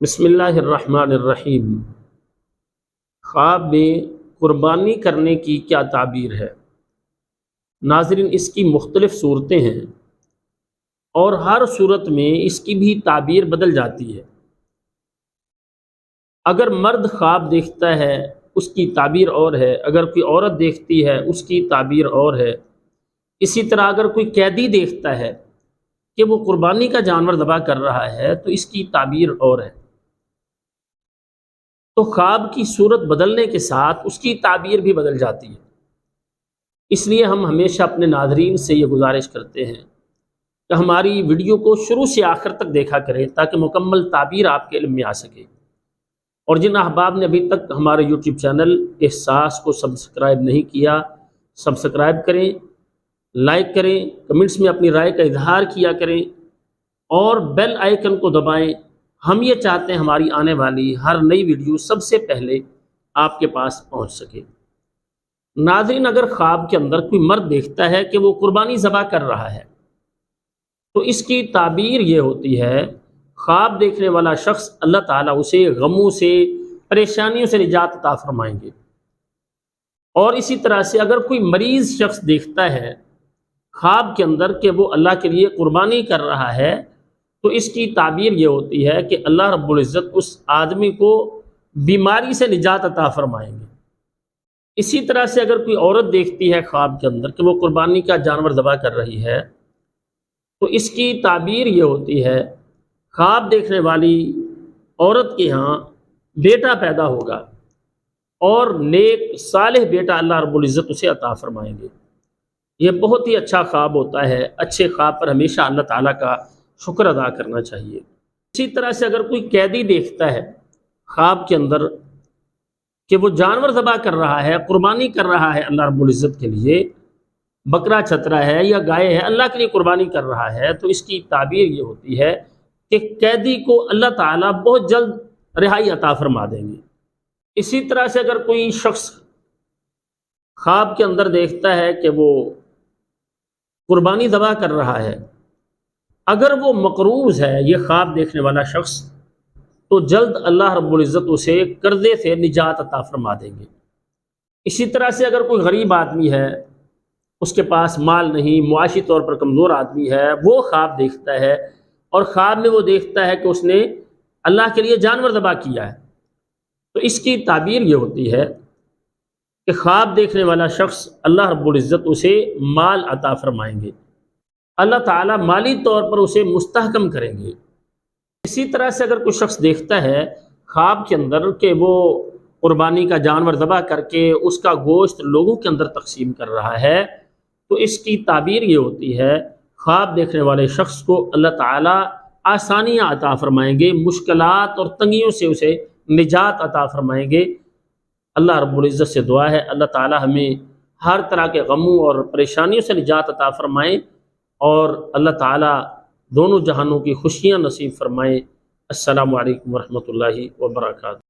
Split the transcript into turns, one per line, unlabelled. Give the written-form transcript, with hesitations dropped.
بسم اللہ الرحمن الرحیم۔ خواب میں قربانی کرنے کی کیا تعبیر ہے؟ ناظرین، اس کی مختلف صورتیں ہیں اور ہر صورت میں اس کی بھی تعبیر بدل جاتی ہے۔ اگر مرد خواب دیکھتا ہے اس کی تعبیر اور ہے، اگر کوئی عورت دیکھتی ہے اس کی تعبیر اور ہے۔ اسی طرح اگر کوئی قیدی دیکھتا ہے کہ وہ قربانی کا جانور ذبح کر رہا ہے تو اس کی تعبیر اور ہے۔ تو خواب کی صورت بدلنے کے ساتھ اس کی تعبیر بھی بدل جاتی ہے۔ اس لیے ہم ہمیشہ اپنے ناظرین سے یہ گزارش کرتے ہیں کہ ہماری ویڈیو کو شروع سے آخر تک دیکھا کریں تاکہ مکمل تعبیر آپ کے علم میں آ سکے۔ اور جن احباب نے ابھی تک ہمارے یوٹیوب چینل احساس کو سبسکرائب نہیں کیا، سبسکرائب کریں، لائک کریں، کمنٹس میں اپنی رائے کا اظہار کیا کریں اور بیل آئیکن کو دبائیں۔ ہم یہ چاہتے ہیں ہماری آنے والی ہر نئی ویڈیو سب سے پہلے آپ کے پاس پہنچ سکے۔ ناظرین، اگر خواب کے اندر کوئی مرد دیکھتا ہے کہ وہ قربانی ذبح کر رہا ہے تو اس کی تعبیر یہ ہوتی ہے، خواب دیکھنے والا شخص اللہ تعالیٰ اسے غموں سے، پریشانیوں سے نجات عطا فرمائیں گے۔ اور اسی طرح سے اگر کوئی مریض شخص دیکھتا ہے خواب کے اندر کہ وہ اللہ کے لیے قربانی کر رہا ہے تو اس کی تعبیر یہ ہوتی ہے کہ اللہ رب العزت اس آدمی کو بیماری سے نجات عطا فرمائیں گے۔ اسی طرح سے اگر کوئی عورت دیکھتی ہے خواب کے اندر کہ وہ قربانی کا جانور ذبح کر رہی ہے تو اس کی تعبیر یہ ہوتی ہے، خواب دیکھنے والی عورت کے ہاں بیٹا پیدا ہوگا اور نیک صالح بیٹا اللہ رب العزت اسے عطا فرمائیں گے۔ یہ بہت ہی اچھا خواب ہوتا ہے۔ اچھے خواب پر ہمیشہ اللہ تعالیٰ کا شکر ادا کرنا چاہیے۔ اسی طرح سے اگر کوئی قیدی دیکھتا ہے خواب کے اندر کہ وہ جانور ذبح کر رہا ہے، قربانی کر رہا ہے اللہ رب العزت کے لیے، بکرا چھترا ہے یا گائے ہے، اللہ کے لیے قربانی کر رہا ہے تو اس کی تعبیر یہ ہوتی ہے کہ قیدی کو اللہ تعالیٰ بہت جلد رہائی عطا فرما دیں گے۔ اسی طرح سے اگر کوئی شخص خواب کے اندر دیکھتا ہے کہ وہ قربانی ذبح کر رہا ہے، اگر وہ مقروض ہے یہ خواب دیکھنے والا شخص تو جلد اللہ رب العزت اسے قرضے سے نجات عطا فرما دیں گے۔ اسی طرح سے اگر کوئی غریب آدمی ہے، اس کے پاس مال نہیں، معاشی طور پر کمزور آدمی ہے، وہ خواب دیکھتا ہے اور خواب میں وہ دیکھتا ہے کہ اس نے اللہ کے لیے جانور ذبح کیا ہے تو اس کی تعبیر یہ ہوتی ہے کہ خواب دیکھنے والا شخص اللہ رب العزت اسے مال عطا فرمائیں گے، اللہ تعالیٰ مالی طور پر اسے مستحکم کریں گے۔ اسی طرح سے اگر کوئی شخص دیکھتا ہے خواب کے اندر کہ وہ قربانی کا جانور ذبح کر کے اس کا گوشت لوگوں کے اندر تقسیم کر رہا ہے تو اس کی تعبیر یہ ہوتی ہے، خواب دیکھنے والے شخص کو اللہ تعالیٰ آسانیاں عطا فرمائیں گے، مشکلات اور تنگیوں سے اسے نجات عطا فرمائیں گے۔ اللہ رب العزت سے دعا ہے اللہ تعالیٰ ہمیں ہر طرح کے غموں اور پریشانیوں سے نجات عطا فرمائیں اور اللہ تعالیٰ دونوں جہانوں کی خوشیاں نصیب فرمائیں۔ السلام علیکم ورحمۃ اللہ وبرکاتہ۔